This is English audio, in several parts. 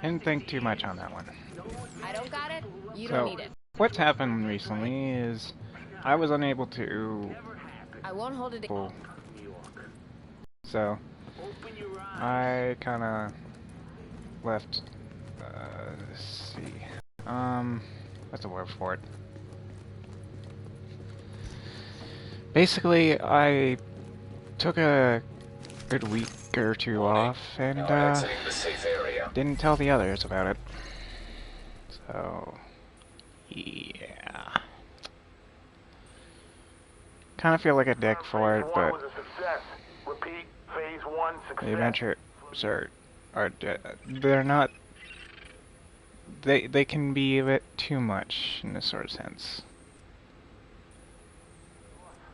Didn't think too much on that one. I don't got it. You don't So, need it. what's happened recently is I was unable to. I won't hold it. So, I kind of left. Let's see. What's the word for it? Basically, I took a good week or two off and didn't tell the others about it. So, yeah. Kind of feel like a dick for it, but the adventures are they're not. They can be a bit too much in this sort of sense.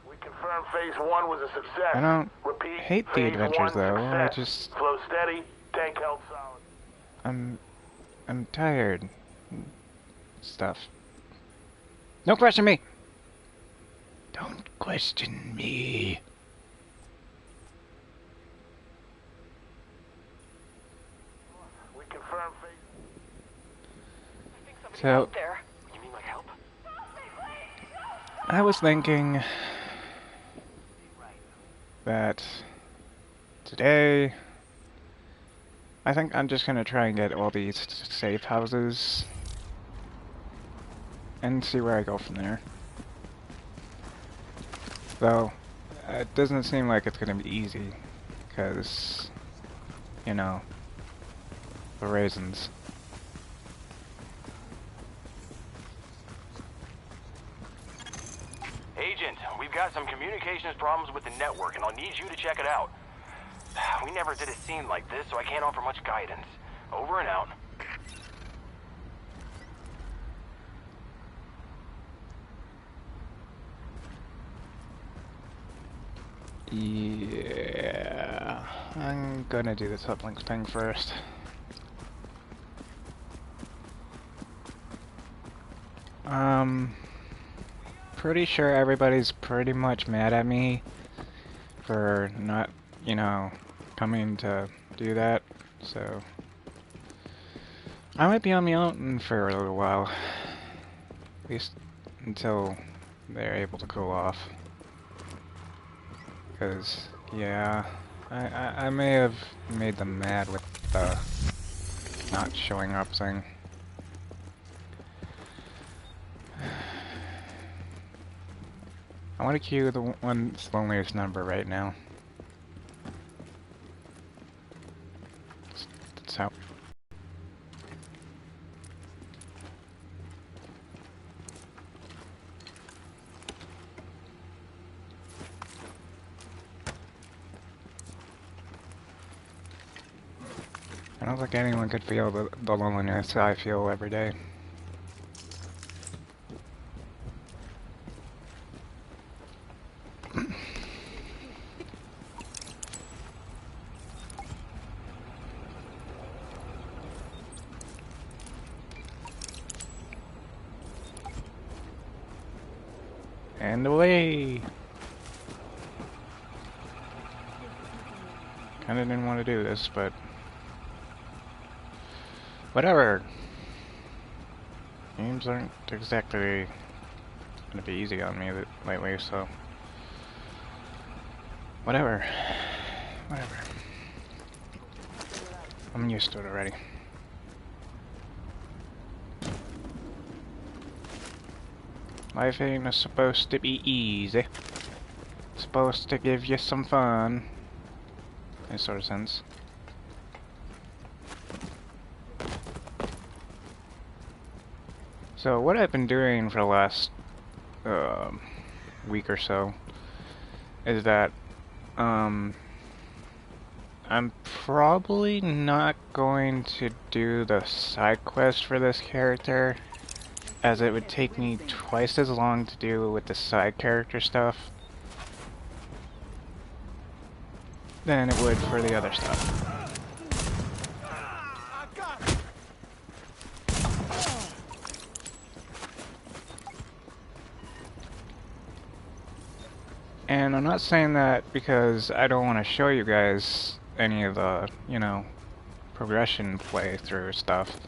We confirm phase 1 was a success. I don't Repeat, hate the phase adventures 1 though. I success. just Slow steady, tank held solid. I'm tired. Stuff. Don't question me. Don't question me. We confirm phase. So, There. You need my help? I was thinking that today, I think I'm just gonna try and get all these safe houses and see where I go from there. Though, it doesn't seem like it's gonna be easy, because, you know, the raisins. Agent, we've got some communications problems with the network, and I'll need you to check it out. We never did a scene like this, so I can't offer much guidance. Over and out. Yeah, I'm gonna do this uplink thing first. Pretty sure everybody's pretty much mad at me for not, you know, coming to do that, so I might be on my own for a little while, at least until they're able to cool off. Because, yeah, I may have made them mad with the not showing up thing. I want to queue the one's loneliest number right now. That's how. I don't think anyone could feel the loneliness I feel every day. And away! Kinda didn't want to do this, but whatever. Games aren't exactly gonna be easy on me lately, so whatever. Whatever. I'm used to it already. Life ain't supposed to be easy. It's supposed to give you some fun. In a sort of sense. So what I've been doing for the last week or so is that I'm probably not going to do the side quest for this character, as it would take me twice as long to do with the side character stuff than it would for the other stuff. And I'm not saying that because I don't want to show you guys any of the, you know, progression playthrough stuff.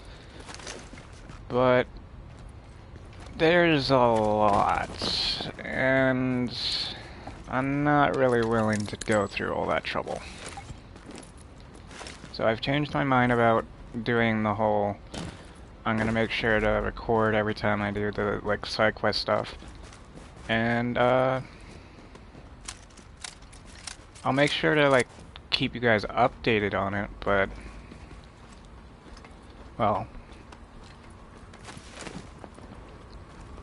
But there's a lot, and I'm not really willing to go through all that trouble. So I've changed my mind about doing the whole, I'm gonna make sure to record every time I do the, like, side quest stuff. And, I'll make sure to, like, keep you guys updated on it, but, well,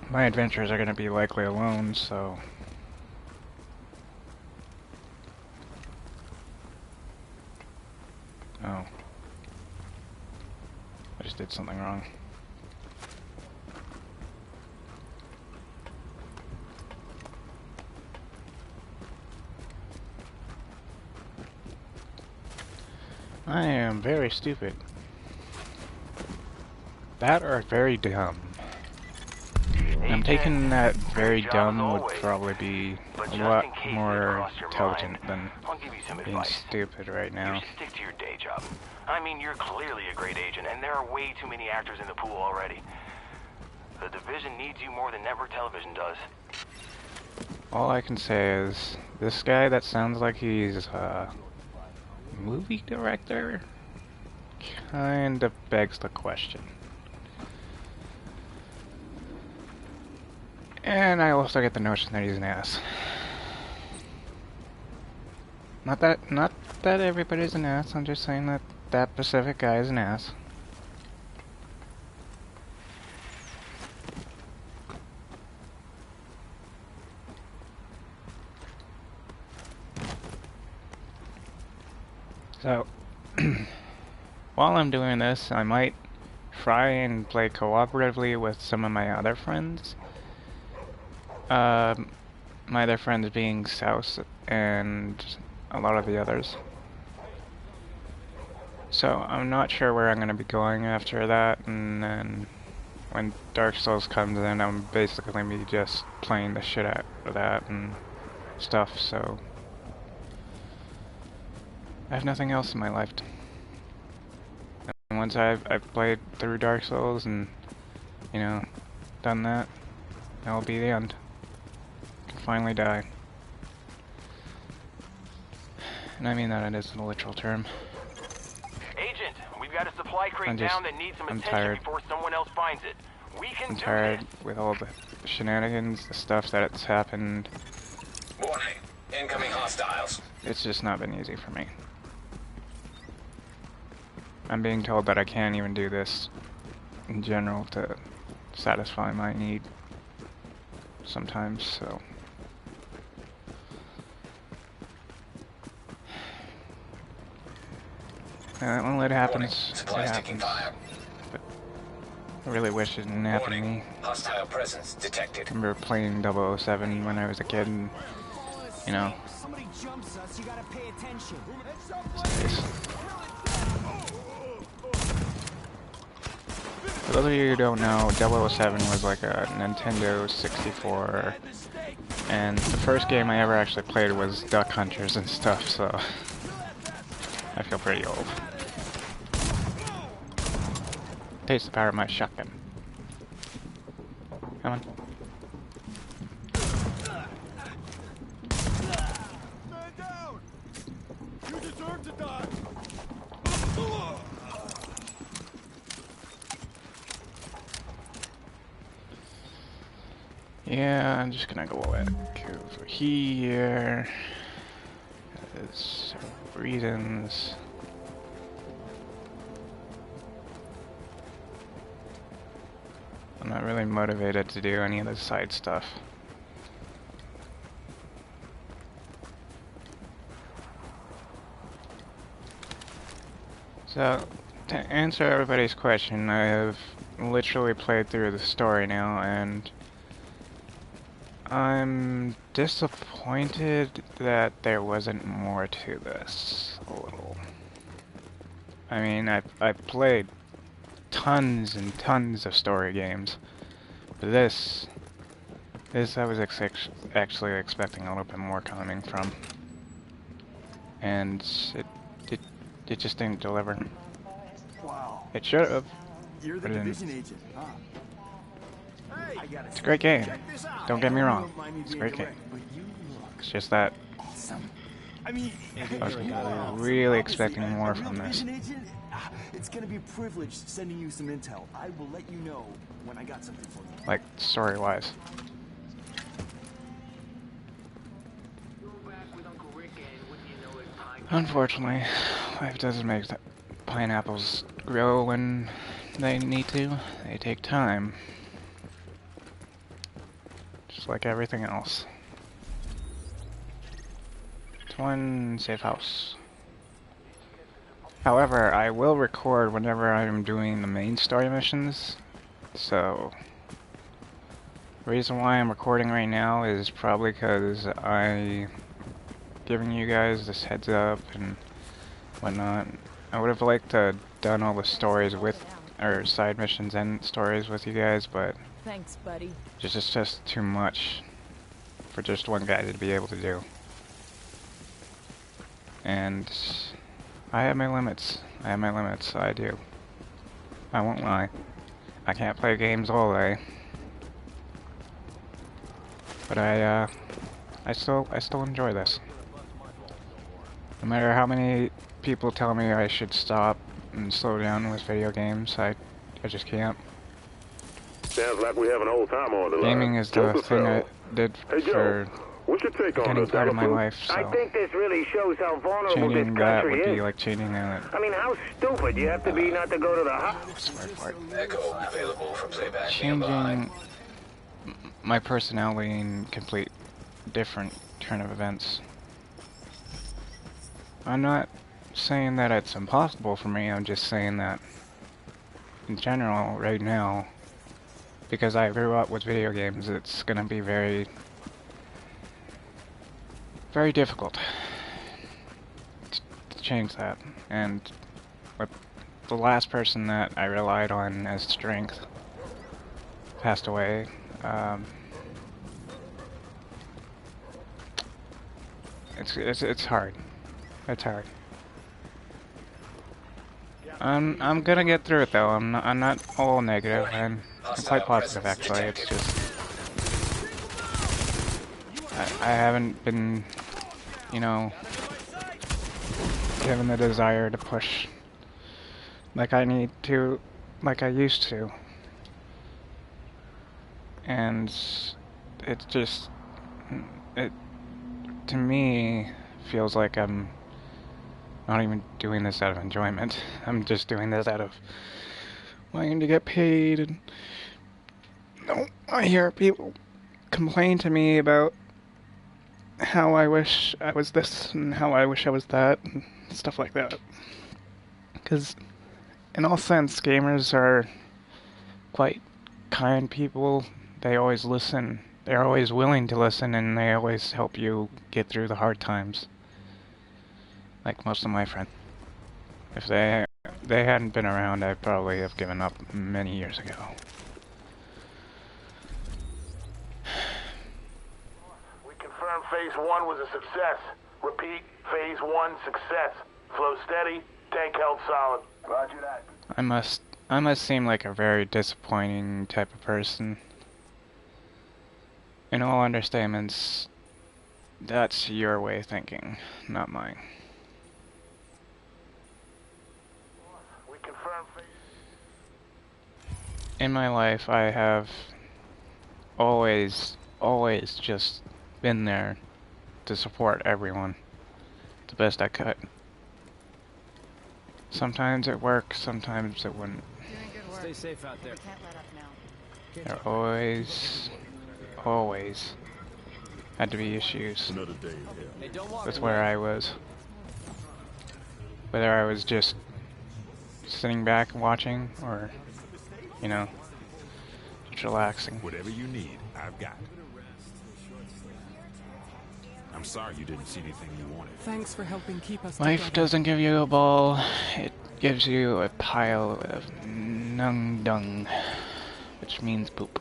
my adventures are gonna be likely alone, so... Oh. I just did something wrong. I am very stupid. That or very dumb. I'm taking that very dumb would probably be a lot more intelligent than being stupid right now. You should stick to your day job. I mean, you're clearly a great agent, and there are way too many actors in the pool already. The division needs you more than network television does. All I can say is, this guy that sounds like he's a movie director kind of begs the question. And I also get the notion that he's an ass. Not that everybody's an ass, I'm just saying that that specific guy is an ass. So, while I'm doing this, I might try and play cooperatively with some of my other friends. My other friends being Souse and a lot of the others. So I'm not sure where I'm going to be going after that, and then when Dark Souls comes in, I'm basically going to be just playing the shit out of that and stuff, so I have nothing else in my life. And once I've played through Dark Souls and, you know, done that, that'll be the end. I can finally die. And I mean that it is a literal term. Agent, we've got a supply crate down that needs some attention tired. before someone else finds it. We can I'm do tired this. with all the shenanigans, the stuff that's happened. Warning. Incoming hostiles. It's just not been easy for me. I'm being told that I can't even do this in general to satisfy my need sometimes, so... Well, it happens. It happens. But I really wish it didn't happen to me. Hostile presence detected. I remember playing 007 when I was a kid, and, you know... Somebody jumps us, you gotta pay attention. For those of you who don't know, 007 was like a Nintendo 64, and the first game I ever actually played was Duck Hunters and stuff, so I feel pretty old. Taste the power of my shotgun. Come on. Stand down! You deserve to die! Yeah, I'm just gonna go over here. There's reasons. I'm not really motivated to do any of the side stuff. So, to answer everybody's question, I have literally played through the story now, and I'm disappointed that there wasn't more to this, a little. I mean, I played tons and tons of story games, but this I was actually expecting a little bit more coming from, and it just didn't deliver. Wow. It should have. You're the But it didn't. division agent, huh? Hey, I gotta It's a great game. check this out. Don't get me I wrong. don't mind me It's a being great game. direct, but you look It's just that awesome. I mean, I was you are awesome. really Obviously, expecting a more real from this. division agent, it's gonna be a privilege sending you some intel. I will let you know when I got something for you. Like, story-wise. Unfortunately, life doesn't make the pineapples grow when they need to. They take time. Just like everything else. Twin safe house. However, I will record whenever I'm doing the main story missions. So, the reason why I'm recording right now is probably because I'm giving you guys this heads up and whatnot. I would have liked to done all the stories with, or side missions and stories with you guys, but Thanks, buddy. it's just too much for just one guy to be able to do. And I have my limits. I do. I won't lie. I can't play games all day. But I still enjoy this. No matter how many people tell me I should stop and slow down with video games, I just can't. Sounds like we have an old timer on the line. Gaming is the thing I did Hey, Joe. for What's your take on getting this? part of my Approve? life, I so think this really shows how vulnerable this changing that country would be is. like changing that. I mean, how stupid you have to be not to go to the Sorry for it. Echo available for playback nearby. Changing my personality in complete different turn of events. I'm not saying that it's impossible for me, I'm just saying that in general, right now, because I grew up with video games, it's gonna be very difficult to change that. And with the last person that I relied on as strength passed away, it's hard. It's hard. I'm gonna get through it though. I'm not all negative. I'm quite positive actually. It's just I haven't been, you know, given the desire to push like I need to, like I used to. And it's just, it to me feels like I'm not even doing this out of enjoyment. I'm just doing this out of wanting to get paid. And no, I hear people complain to me about how I wish I was this and how I wish I was that and stuff like that. Because in all sense, gamers are quite kind people. They always listen. They're always willing to listen, and they always help you get through the hard times. Like most of my friends. If they hadn't been around, I'd probably have given up many years ago. We confirm phase 1 was a success. Repeat, phase 1 success. Flow steady, tank held solid. Roger that. I must seem like a very disappointing type of person. In all understatements, that's your way of thinking, not mine. We confirm phase... In my life, I have always just been there to support everyone the best I could. Sometimes it works, sometimes it wouldn't. Doing good work. Stay safe out there. We can't let up now. There always had to be issues Another day in hell. Hey, don't walk with away. where I was. Whether I was just sitting back and watching, or, you know, just relaxing. Whatever you need, I've got it. I'm sorry you didn't see anything you wanted. Thanks for helping keep us Life together. doesn't give you a ball, it gives you a pile of nung dung, which means poop.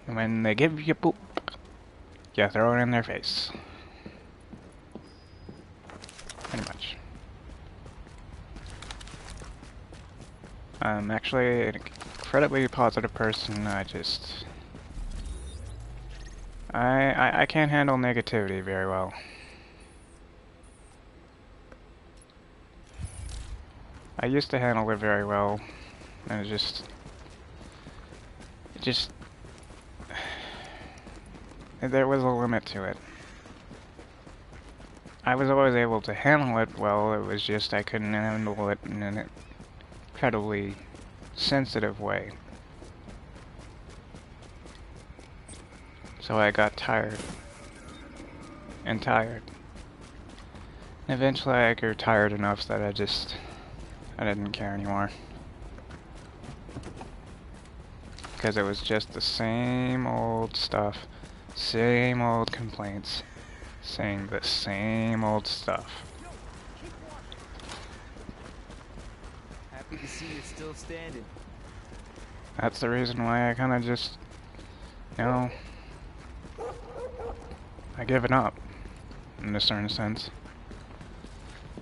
And when they give you poop, you throw it in their face. Pretty much. I'm actually an incredibly positive person. I can't handle negativity very well. I used to handle it very well, and it just, there was a limit to it. I was always able to handle it well, it was just I couldn't handle it in an incredibly sensitive way. So I got tired. And tired. And eventually I grew tired enough that I didn't care anymore. Because it was just the same old stuff. Same old complaints. Saying the same old stuff. Happy to see you're still standing. That's the reason why I kind of just, you know, I given up in a certain sense.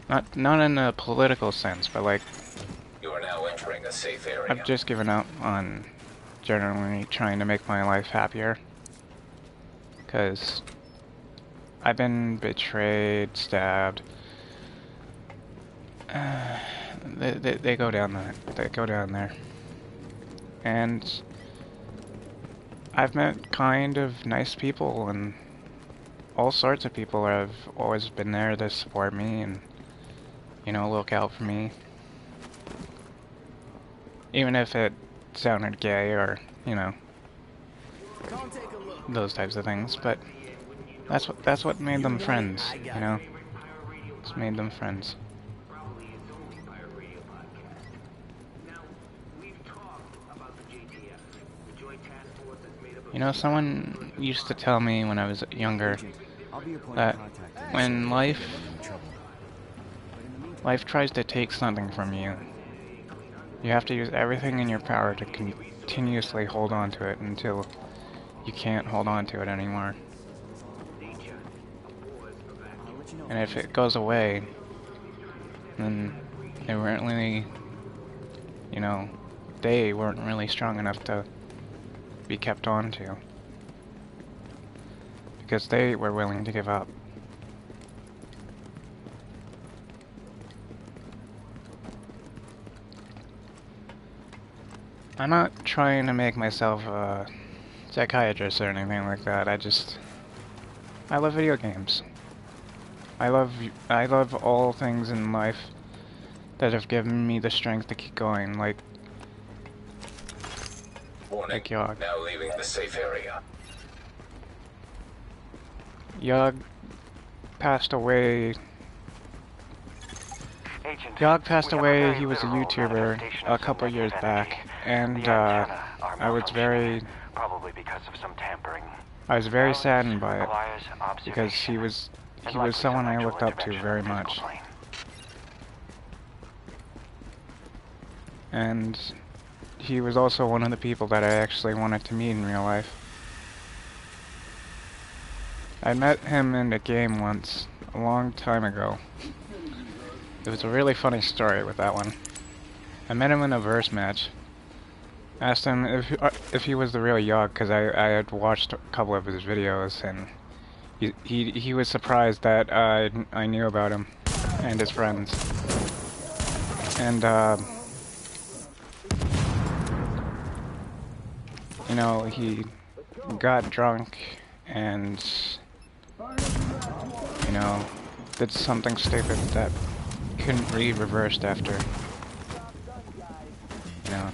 Not in a political sense, but like You are now entering a safe area. I've just given up on generally trying to make my life happier. Because I've been betrayed, stabbed. They go down there. They go down there. And I've met kind of nice people and all sorts of people have always been there to support me and, you know, look out for me. Even if it sounded gay or, you know, those types of things, but that's what made them friends, you know? It's made them friends. You know, someone used to tell me when I was younger that when life tries to take something from you, you have to use everything in your power to continuously hold on to it until you can't hold on to it anymore. And if it goes away, then they weren't really, you know, they weren't really strong enough to be kept on to. Because they were willing to give up. I'm not trying to make myself a psychiatrist or anything like that. I love video games. I love all things in life that have given me the strength to keep going, like Warning. Yogg. Now leaving the safe area. Yogg passed away. Agent, Yogg passed we have a away, very he was a literal YouTuber manifestation a of some couple years negative back, energy. and The antenna are I was malfunctioning, probably because of some tampering. very Now saddened this by it, requires because he observation was and likely someone some I actual looked up to intervention very on the much. physical plane. And he was also one of the people that I actually wanted to meet in real life. I met him in a game once, a long time ago. It was a really funny story with that one. I met him in a verse match. Asked him if he was the real Yogg, because I had watched a couple of his videos, and he was surprised that I knew about him and his friends. And you know, he got drunk and, you know, did something stupid that couldn't be reversed after. You know.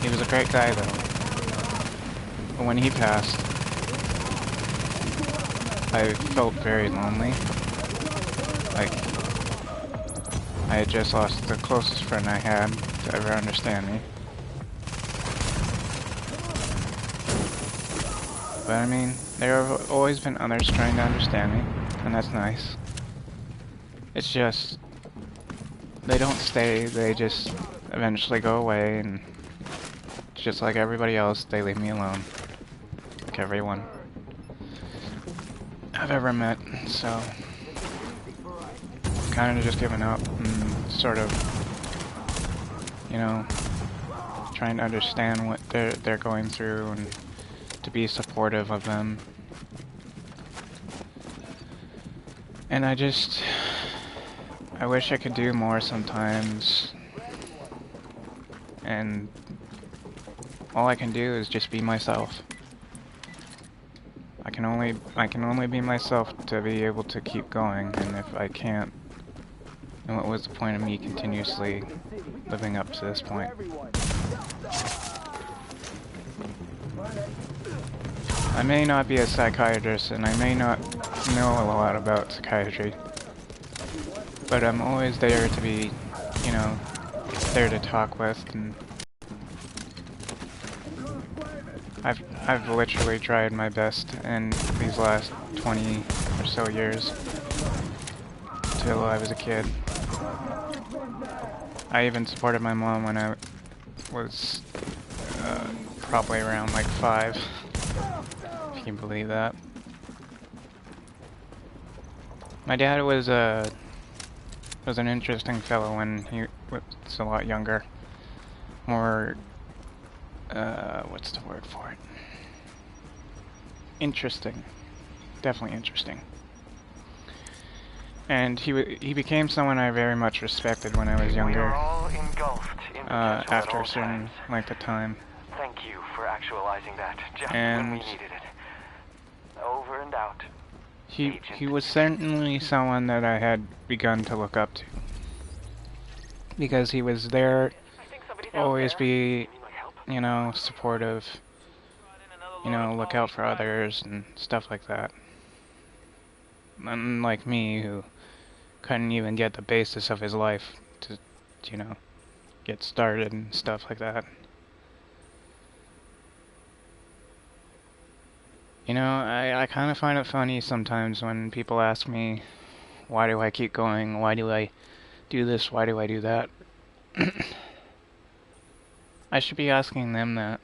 He was a great guy though. But when he passed, I felt very lonely. Like, I had just lost the closest friend I had to ever understand me. But I mean, there have always been others trying to understand me, and that's nice. It's just, they don't stay, they just eventually go away, and just like everybody else, they leave me alone. Like everyone. I've ever met, so I've kind of just given up and sort of, you know, trying to understand what they're going through and to be supportive of them. And I wish I could do more sometimes, and all I can do is just be myself. I can only be myself to be able to keep going, and if I can't, then what was the point of me continuously living up to this point? I may not be a psychiatrist, and I may not know a lot about psychiatry, but I'm always there to be, you know, there to talk with, and I've literally tried my best in these last 20 or so years, till I was a kid. I even supported my mom when I was probably around like 5, if you can believe that. My dad was an interesting fellow when he was a lot younger. More, what's the word for it? Interesting. Definitely interesting. And he became someone I very much respected when I was younger. After a certain length of time. Thank you for actualizing that just and when we needed it. Over and out. He was certainly someone that I had begun to look up to. Because he was there, always be, you know, supportive, you know, look out for others and stuff like that. Unlike me, who couldn't even get the basis of his life to, you know, get started and stuff like that. You know, I kind of find it funny sometimes when people ask me, why do I keep going? Why do I do this? Why do I do that? I should be asking them that.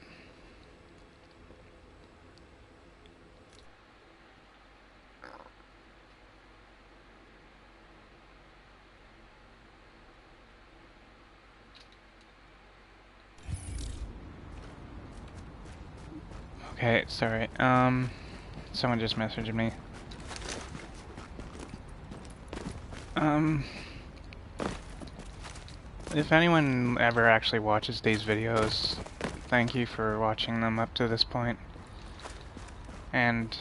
Okay, sorry. Someone just messaged me. If anyone ever actually watches these videos, thank you for watching them up to this point. And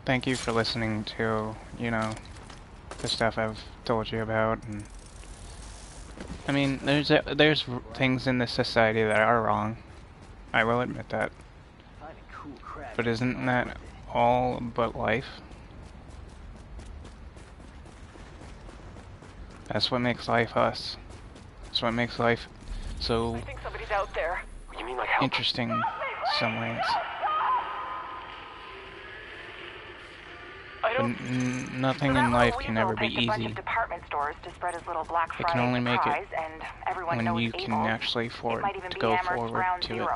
thank you for listening to, you know, the stuff I've told you about. And I mean, there's things in this society that are wrong. I will admit that. But isn't that all but life? That's what makes life us. That's what makes life so I think somebody's out there. You mean like help? interesting in some ways. But nothing in life can ever be easy. It can only make it when you can actually afford to go forward to it.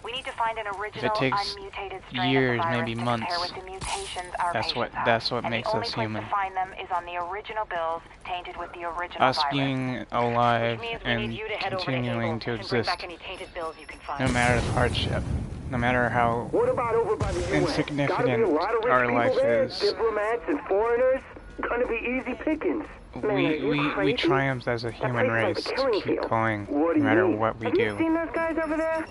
We need to find an original, If it takes unmutated strain years, of the virus maybe to months, compare with the mutations our that's what and makes the only us place human. to find them is on the original bills tainted with the original Us virus. being alive Which means we and need you to head over continuing to to Eagle and bring exist, back any tainted bills you can find. no matter the hardship, no matter how What about over by the US? Gotta be insignificant a lot of rich our people life there, is, diplomats and foreigners. Gonna be easy pickings. Man, are you we crazy? triumph as a That human place race is like a to killing keep field. going, What do no you matter mean? what we Have you do. seen those guys over there?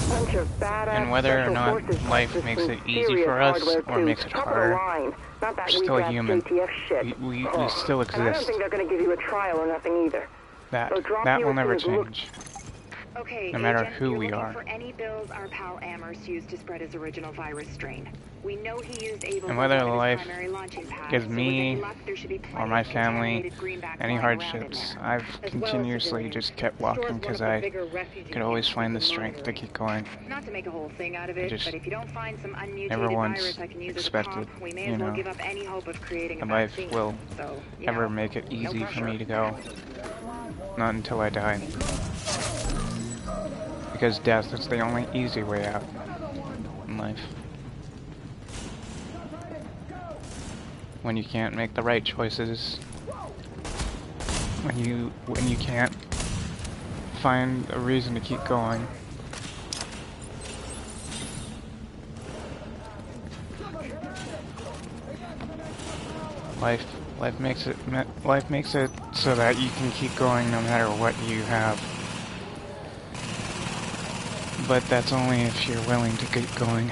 Bunch of badass And whether or special not forces life with makes some it easy serious for us hardware or too. makes it Top of the harder, line. Not that we're still weak-ass human. JTF shit. We Oh. still And I don't exist. think they're gonna give you a trial or nothing either. That So drop that you will as soon never as look- change. Okay, No matter Agent, who you're we looking are. for any bills our pal Amherst used to spread his original virus strain. We know he used Able And whether as one of his life primary launching pads, gives so with me any luck, there should be or plenty my of family contaminated greenbacks any lying around in hardships, there. I've As well as continuously civilians. just kept The store's walking one because of the I bigger refugee could always camps find the with strength to monitoring. keep going. Not to make a whole thing out of I it, just but if you don't find some unmutated never once virus I can use as a expected, comp, we may you as well know, give up any hope of creating a that life vaccine. will So, you ever know, make it no easy for pressure. me to go. Not until I die. Because death is the only easy way out in life. when you can't make the right choices, when you can't find a reason to keep going. Life makes it so that you can keep going no matter what you have. But that's only if you're willing to keep going.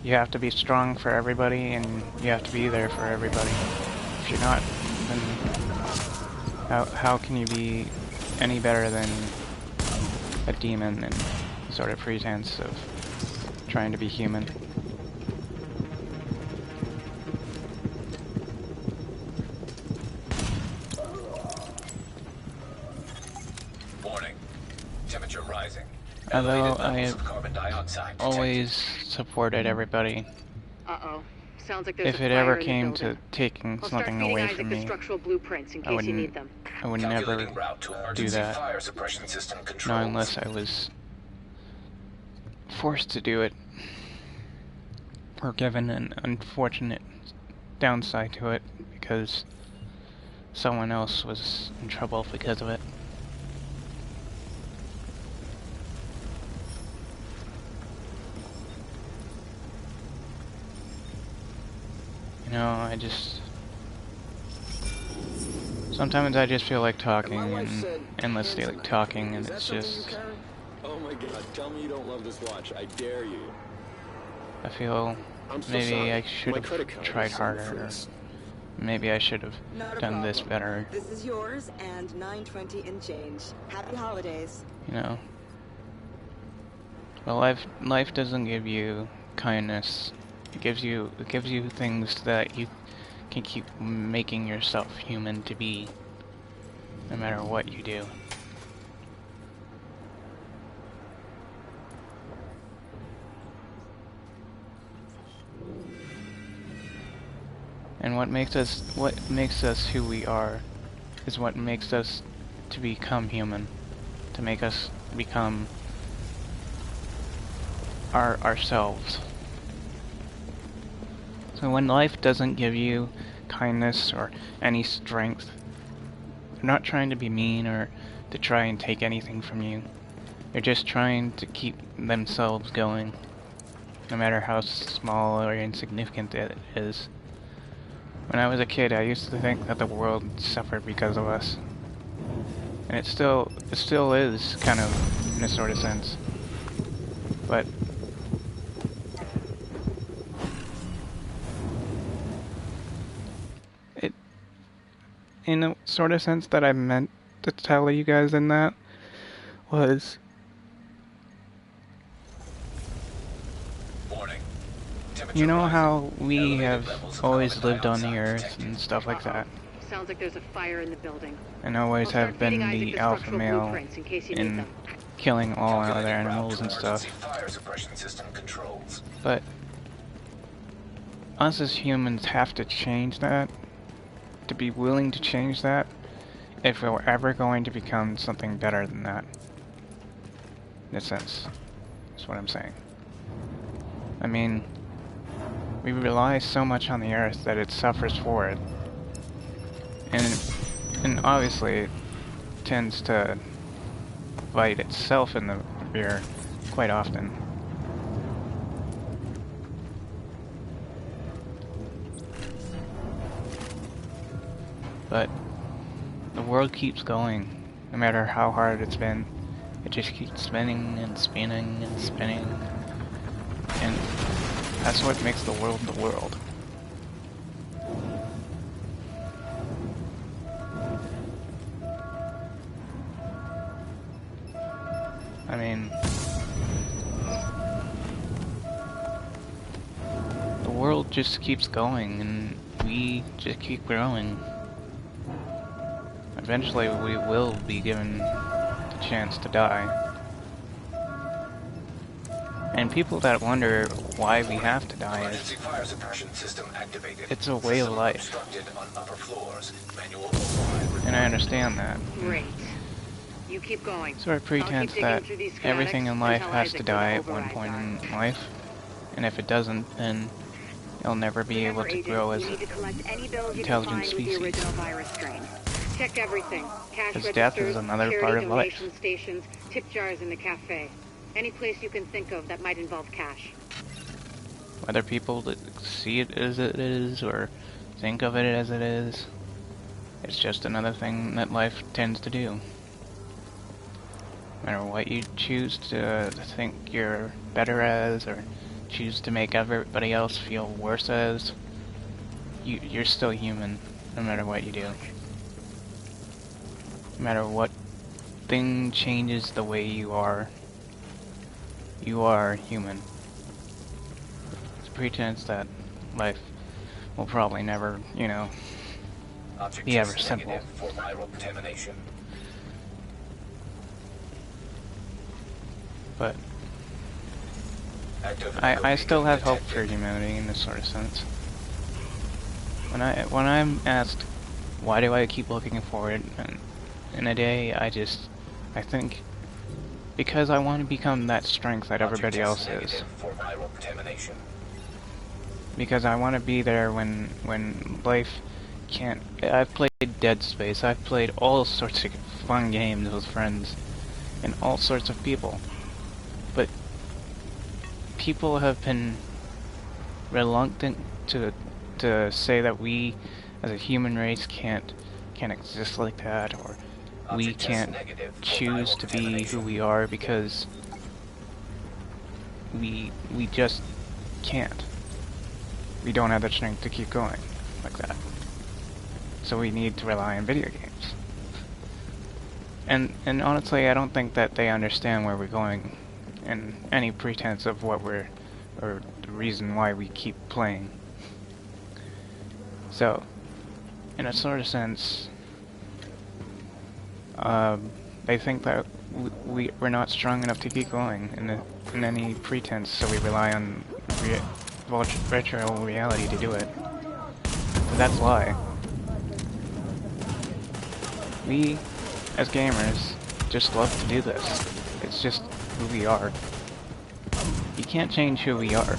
You have to be strong for everybody, and you have to be there for everybody. If you're not, then how can you be any better than a demon and sort of pretense of trying to be human? Warning. Temperature rising. Although Elevated I levels have of carbon dioxide always supported everybody. Uh-oh. Sounds like there's If a it fire ever in the came building. to taking I'll start something feeding away Isaac from the me, structural blueprints in case you need them. I would never Calculating route to do emergency that. fire suppression system not controls. unless I was forced to do it, or given an unfortunate downside to it because someone else was in trouble because of it. You know, sometimes I just feel like talking and endlessly like talking, and it's just, oh my god, tell me you don't love this watch. I dare you. I feel maybe I should have tried harder, or maybe I should have done this better. This is yours and $9.20 in change. Happy holidays. You know. Well, life doesn't give you kindness. It gives you things that you can keep making yourself human to be, no matter what you do. And what makes us who we are is what makes us to become human, to make us become ourselves. So when life doesn't give you kindness or any strength, they're not trying to be mean or to try and take anything from you. They're just trying to keep themselves going, no matter how small or insignificant it is. When I was a kid, I used to think that the world suffered because of us. And it still is, kind of, in a sort of sense. But in a sort of sense that I meant to tell you guys in that was, Warning. you know how rising. we Elevated have levels of always carbon lived on the dioxide Earth detected. and stuff like that, Sounds like there's a fire in the building. and always I'll start have been feeding Isaac the the alpha structural male blueprints in case you need in them. killing all other Calculating route animals to and stuff. emergency fire suppression system controls. But us as humans have to change that, to be willing to change that, if we're ever going to become something better than that. In a sense, that's what I'm saying. I mean, we rely so much on the Earth that it suffers for it. And obviously it tends to bite itself in the rear quite often. But the world keeps going, no matter how hard it's been. It just keeps spinning and spinning and spinning. And that's what makes the world the world. I mean, the world just keeps going, and we just keep growing. Eventually we will be given the chance to die. And people that wonder why we have to die, Emergency fire suppression system activated. it's a way of System life. obstructed on upper floors. Manual override And I understand that. Great. You keep going. Sort of I'll keep pretense digging that through these everything schematics in life until has Isaac to where the die at one overrides point are. in life. And if it doesn't, then you'll never be able Remember, to Agent, grow as you need to collect any bills you can intelligent find with the species. original virus strain. Check everything. Cash Because death registers, is another charity part of life. donation stations, tip jars in the cafe. Any place you can think of that might involve cash. Whether people see it as it is or think of it as it is, it's just another thing that life tends to do. No matter what you choose to think you're better as, or choose to make everybody else feel worse as, you're still human, no matter what you do. No matter what thing changes the way you are human. It's a pretense that life will probably never, you know, Object be ever test simple. negative for viral contamination. But Active I still have hope detected. for humanity in this sort of sense. When I'm asked why do I keep looking forward in a day, I think because I want to become that strength that everybody Object else test is. negative for viral contamination. Because I want to be there when life can't. I've played Dead Space. I've played all sorts of fun games with friends and all sorts of people. But people have been reluctant to say that we as a human race can't exist like that, or we Object test can't negative for choose viral to be who contamination. we are because we just can't. We don't have the strength to keep going like that. So we need to rely on video games. And honestly, I don't think that they understand where we're going and any pretense of what or the reason why we keep playing. So, in a sort of sense, they think that we're not strong enough to keep going in any pretense, so we rely on virtual reality to do it. But that's why. We, as gamers, just love to do this. It's just who we are. You can't change who we are,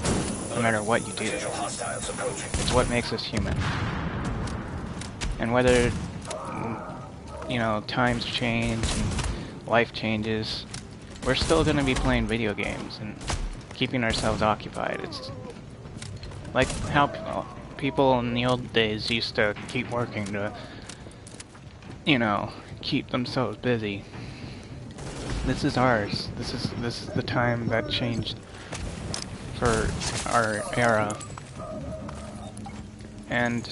no matter what you do. Potential hostiles approaching. It's what makes us human. And whether, you know, times change and life changes, we're still going to be playing video games and keeping ourselves occupied. It's like how people in the old days used to keep working to, you know, keep themselves busy. This is ours. This is the time that changed for our era. And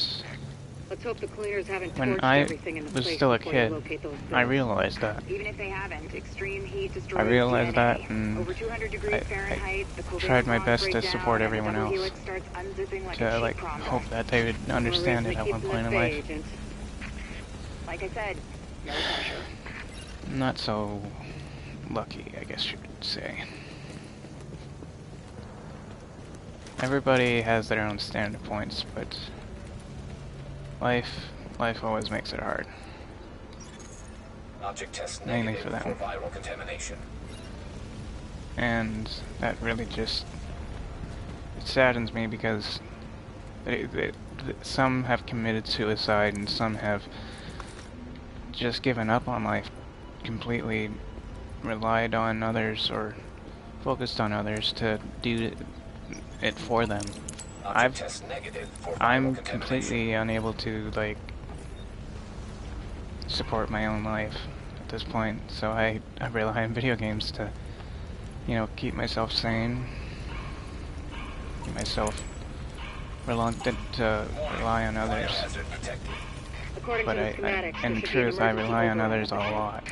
Let's hope the cleaners haven't when torched I everything in the was place still a before you kid, locate those I bills. realized that. Even if they haven't, extreme heat destroys I realized DNA. that, and Over 200 degrees Fahrenheit, the covalent tried my bonds best break to down support and the everyone double else, helix starts unzipping like a to cheap like prom hope dress. that they would understand it at one point in life. Agent. Like I said, no pressure. Not so lucky, I guess you could say. Everybody has their own standard points, but life always makes it hard. Object test Mainly negative for them. for viral contamination. And that really just it saddens me because some have committed suicide and some have just given up on life, completely relied on others or focused on others to do it for them. Object test negative for viral I'm contamination. completely unable to like support my own life at this point, so I rely on video games to, you know, keep myself sane, keep myself reluctant to rely on others. Biohazard detected. According But to the schematics, in there should be an truth, I emergency rely on override others a button. lot.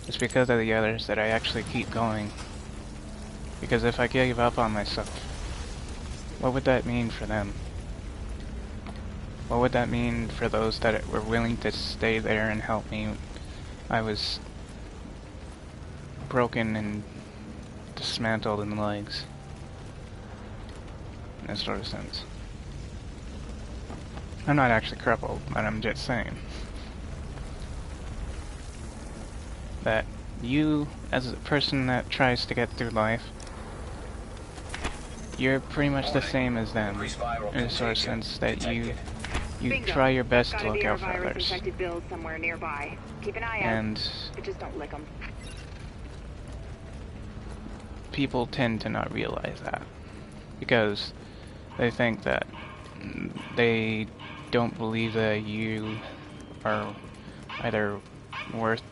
It's because of the others that I actually keep going. Because if I gave up on myself, what would that mean for them? What would that mean for those that were willing to stay there and help me? I was broken and dismantled in the legs. In that sort of sense. I'm not actually crippled, but I'm just saying that you, as a person that tries to get through life, you're pretty much the same as them, in a sort of sense that you Bingo. try your best to Gotta look be our out for others. virus-infected bills somewhere nearby. Keep an eye And out, but just don't lick them. people tend to not realize that because they think that they don't believe that you are either worth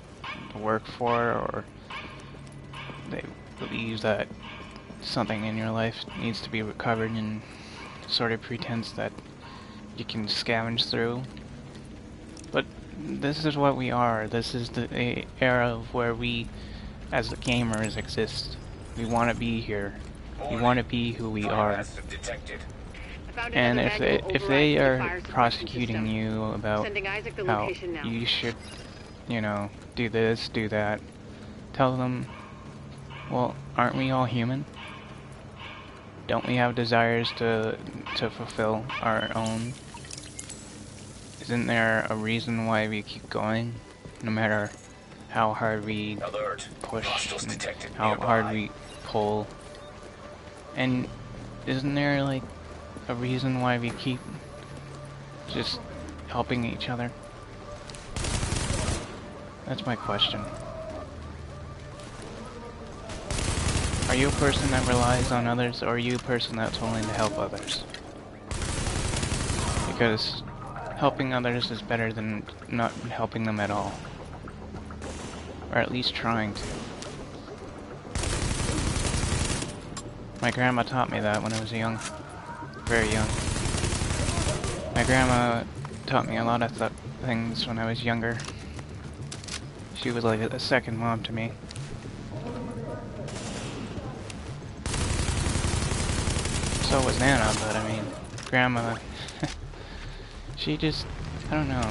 the work for, or they believe that something in your life needs to be recovered in sort of pretense that you can scavenge through. But this is what we are. This is the era of where we, as the gamers, exist. We want to be here. We want to be who we are. And if they are prosecuting you about how you should, you know, do this, do that, tell them, well, aren't we all human? Don't we have desires to fulfill our own? Isn't there a reason why we keep going, no matter how hard we push, and how hard we pull? And isn't there, like, a reason why we keep just helping each other? That's my question. Are you a person that relies on others, or are you a person that's willing to help others? Because helping others is better than not helping them at all. Or at least trying to. My grandma taught me that when I was young. Very young. My grandma taught me a lot of things when I was younger. She was like a second mom to me. So was Nana, but I mean, Grandma, she just, I don't know,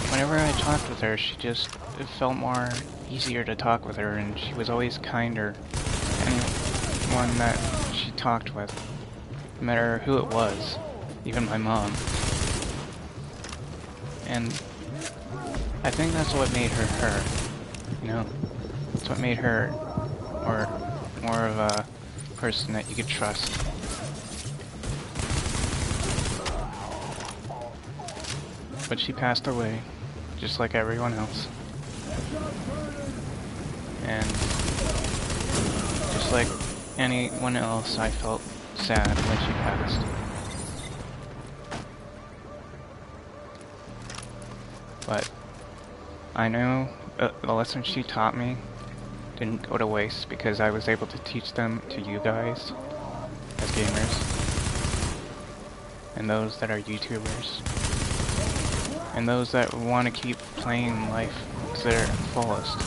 whenever I talked with her, it felt more easier to talk with her, and she was always kinder to anyone that she talked with, no matter who it was, even my mom. And I think that's what made her her, you know? That's what made her more of a person that you could trust. But she passed away, just like everyone else. And just like anyone else, I felt sad when she passed. But I know the lesson she taught me didn't go to waste, because I was able to teach them to you guys as gamers, and those that are YouTubers, and those that want to keep playing life to their fullest.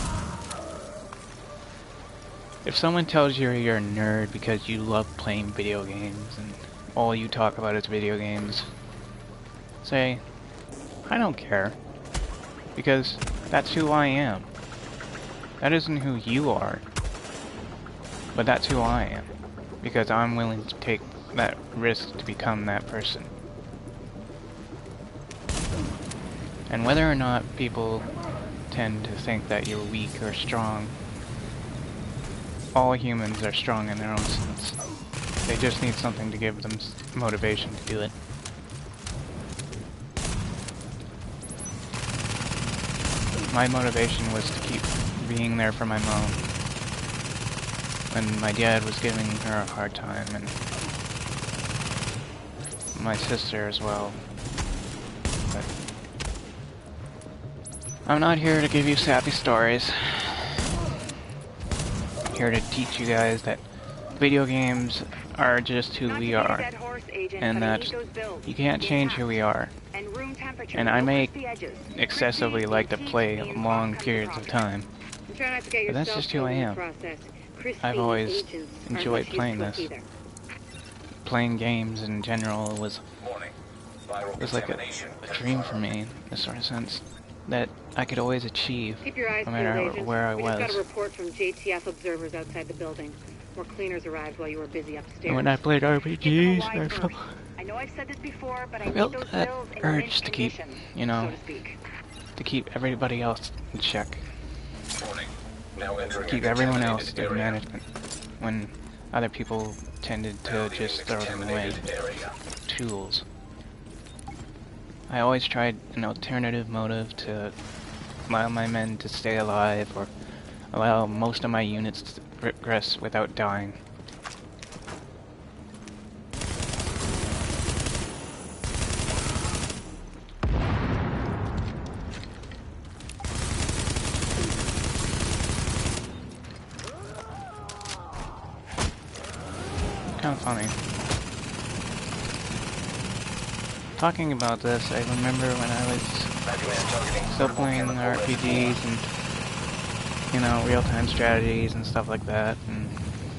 If someone tells you you're a nerd because you love playing video games and all you talk about is video games, say, I don't care, because that's who I am. That isn't who you are, but that's who I am, because I'm willing to take that risk to become that person. And whether or not people tend to think that you're weak or strong, all humans are strong in their own sense. They just need something to give them motivation to do it. My motivation was to keep being there for my mom when my dad was giving her a hard time, and my sister as well. But I'm not here to give you sappy stories. I'm here to teach you guys that video games are just who we are, and that you can't change who we are. And I may excessively like to play long periods of time, but that's just who I am. I've always enjoyed playing this. Playing games in general was like a dream for me, in a sort of sense. that I could always achieve, Keep your eyes no peeled, matter Agent. where I We just got was. a report from JTF observers outside the building. More cleaners arrived while you were busy upstairs. And when I played Give them a RPGs, wide berth. I know I've said this before, but I need felt those that bills in urge mint to keep, condition, you know, so to speak. to keep everybody else in check. Warning. Now entering Keep a everyone else contaminated in area. management, when other people tended to just throw them away. Area. Tools. I always tried an alternative motive to allow my men to stay alive, or allow most of my units to progress without dying. Kind of funny. Talking about this, I remember when I was still playing RPGs and, you know, real-time strategies and stuff like that, and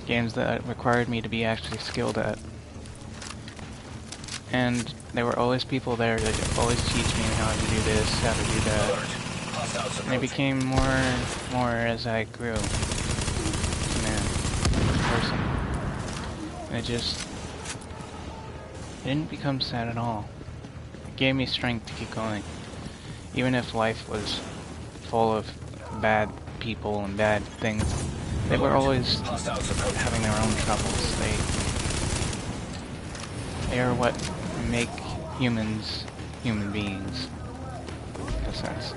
games that required me to be actually skilled at. And there were always people there that could always teach me how to do this, how to do that. And it became more and more as I grew as a man, as a person. And it didn't become sad at all. It gave me strength to keep going. Even if life was full of bad people and bad things, they were always having their own troubles. They are what make humans human beings, in a sense.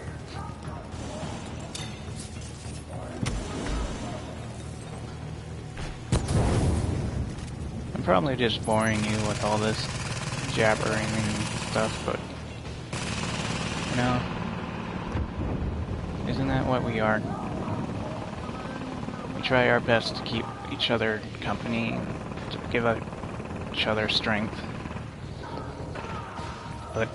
I'm probably just boring you with all this jabbering and stuff, but, you know, isn't that what we are? We try our best to keep each other company, to give each other strength, but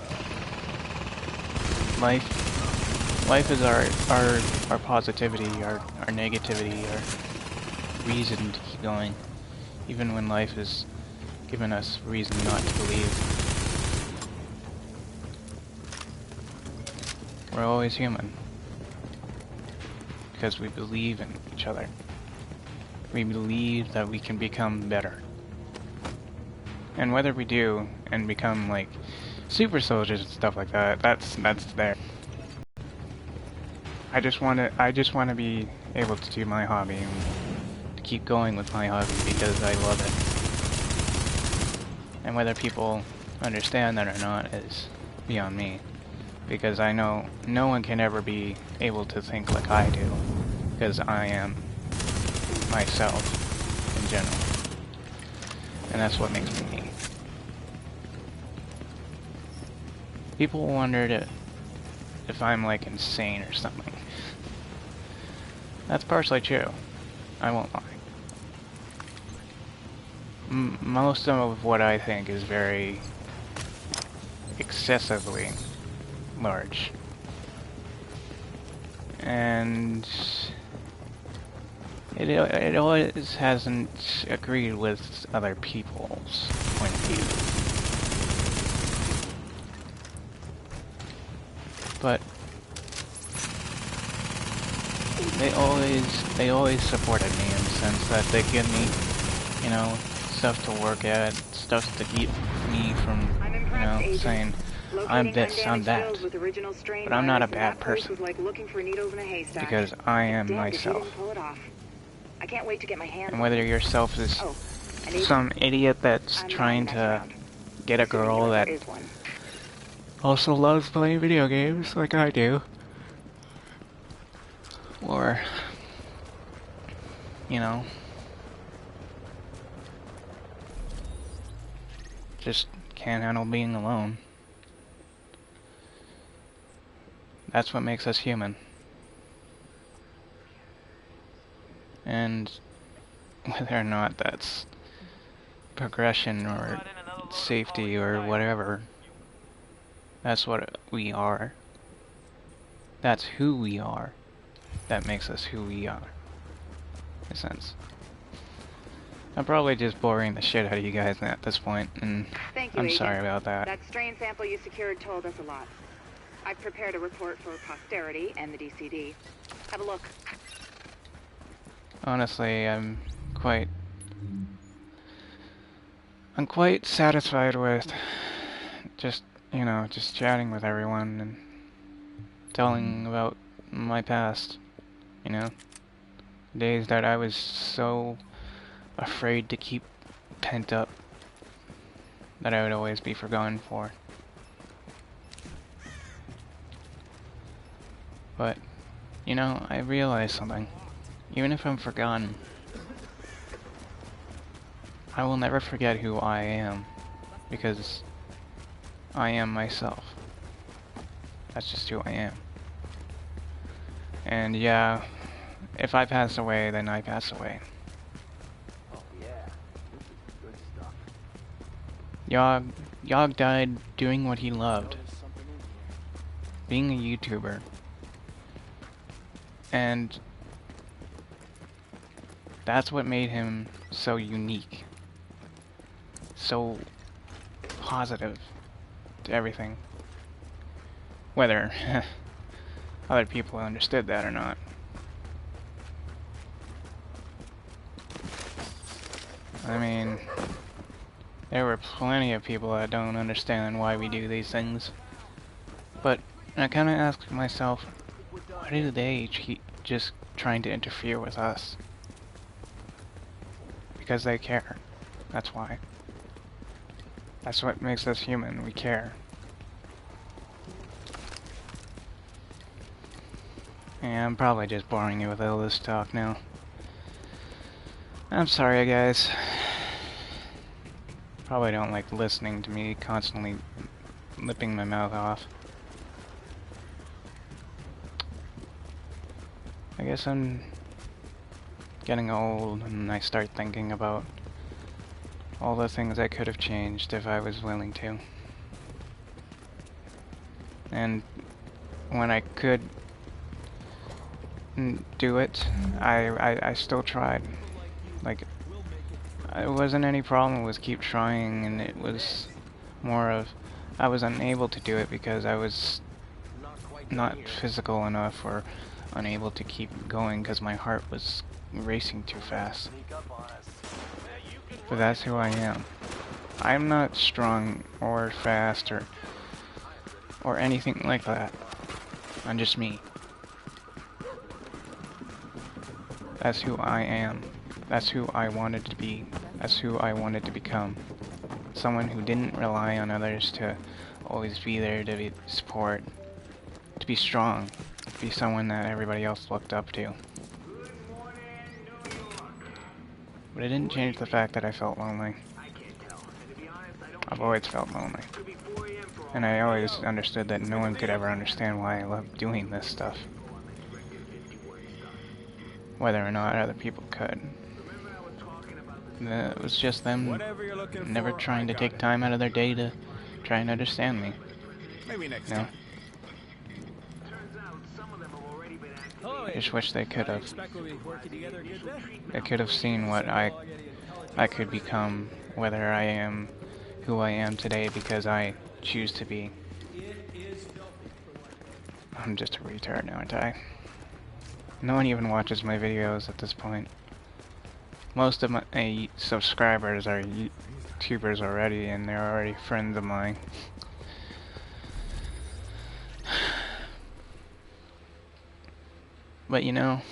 life is our positivity, our negativity, our reason to keep going, even when life has given us reason not to believe. We're always human, because we believe in each other. We believe that we can become better. And whether we do and become like super soldiers and stuff like that, that's there. I just want to be able to do my hobby and to keep going with my hobby because I love it. And whether people understand that or not is beyond me, because I know no one can ever be able to think like I do, because I am myself in general. And that's what makes me me. People wondered if I'm like insane or something. That's partially true. I won't lie. Most of what I think is very excessively large. And it always hasn't agreed with other people's point of view. But they always supported me in the sense that they give me, you know, stuff to work at, stuff to keep me from, you know, saying I'm this, I'm that. But I'm not a bad person, because I am myself. I can't wait to get my hands And whether yourself is some idiot that's trying to get a girl that also loves playing video games like I do, or, you know, just can't handle being alone. That's what makes us human. And whether or not that's progression or safety or whatever, that's what we are. That's who we are. That makes us who we are, in a sense. I'm probably just boring the shit out of you guys at this point, and Thank you, I'm Agent. sorry about that. That strain sample you secured told us a lot. I've prepared a report for posterity and the DCD. Have a look. Honestly, I'm quite satisfied with just, you know, just chatting with everyone and telling about my past, you know? Days that I was so afraid to keep pent up that I would always be forgotten for. But, you know, I realized something. Even if I'm forgotten, I will never forget who I am, because I am myself. That's just who I am. And yeah, if I pass away, then I pass away. Oh yeah, this is good stuff. Yogg died doing what he loved, There's something in here. being a YouTuber. And that's what made him so unique, so positive to everything. Whether other people understood that or not. I mean, there were plenty of people that don't understand why we do these things. But I kind of ask myself, why do they keep just trying to interfere with us? Because they care. That's why. That's what makes us human. We care. Yeah, I'm probably just boring you with all this talk now. I'm sorry, guys. Probably don't like listening to me constantly lipping my mouth off. I guess I'm getting old and I start thinking about all the things I could have changed if I was willing to. And when I could do it, I still tried. Like, it wasn't any problem with keep trying, and it was more of I was unable to do it because I was not physical enough or unable to keep going because my heart was racing too fast. But that's who I am. I'm not strong or fast or anything like that. I'm just me. That's who I am. That's who I wanted to be. That's who I wanted to become. Someone who didn't rely on others to always be there to be support, to be strong, to be someone that everybody else looked up to. But it didn't change the fact that I felt lonely. I've always felt lonely. And I always understood that no one could ever understand why I loved doing this stuff. Whether or not other people could. It was just them never trying to take time out of their day to try and understand me. Maybe next No. time. I just wish they could have. They could have seen what I could become, whether I am who I am today because I choose to be. I'm just a retard now, aren't I? No one even watches my videos at this point. Most of my subscribers are YouTubers already, and they're already friends of mine. But you know,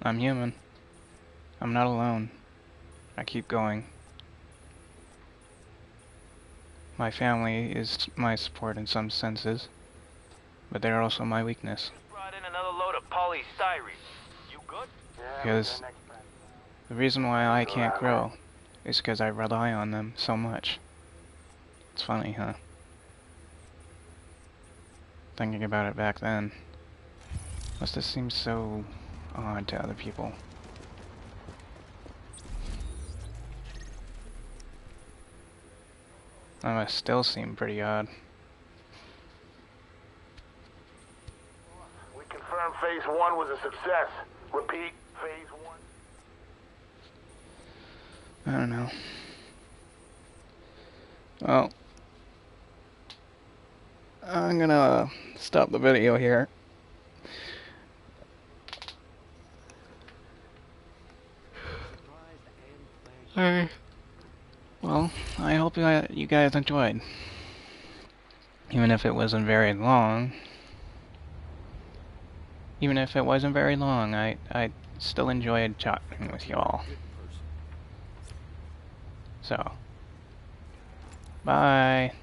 I'm human. I'm not alone. I keep going. My family is my support in some senses, but they're also my weakness. Brought in another load of polystyrene. You good? Because the reason why I can't grow is because I rely on them so much. It's funny, huh? Thinking about it back then. Must have seemed so odd to other people. That must still seem pretty odd. We confirm phase 1 was a success. Repeat, phase 1. I don't know. Well, I'm gonna stop the video here. Alright. Well, I hope you guys enjoyed. Even if it wasn't very long. Even if it wasn't very long, I still enjoyed chatting with you all. So, bye.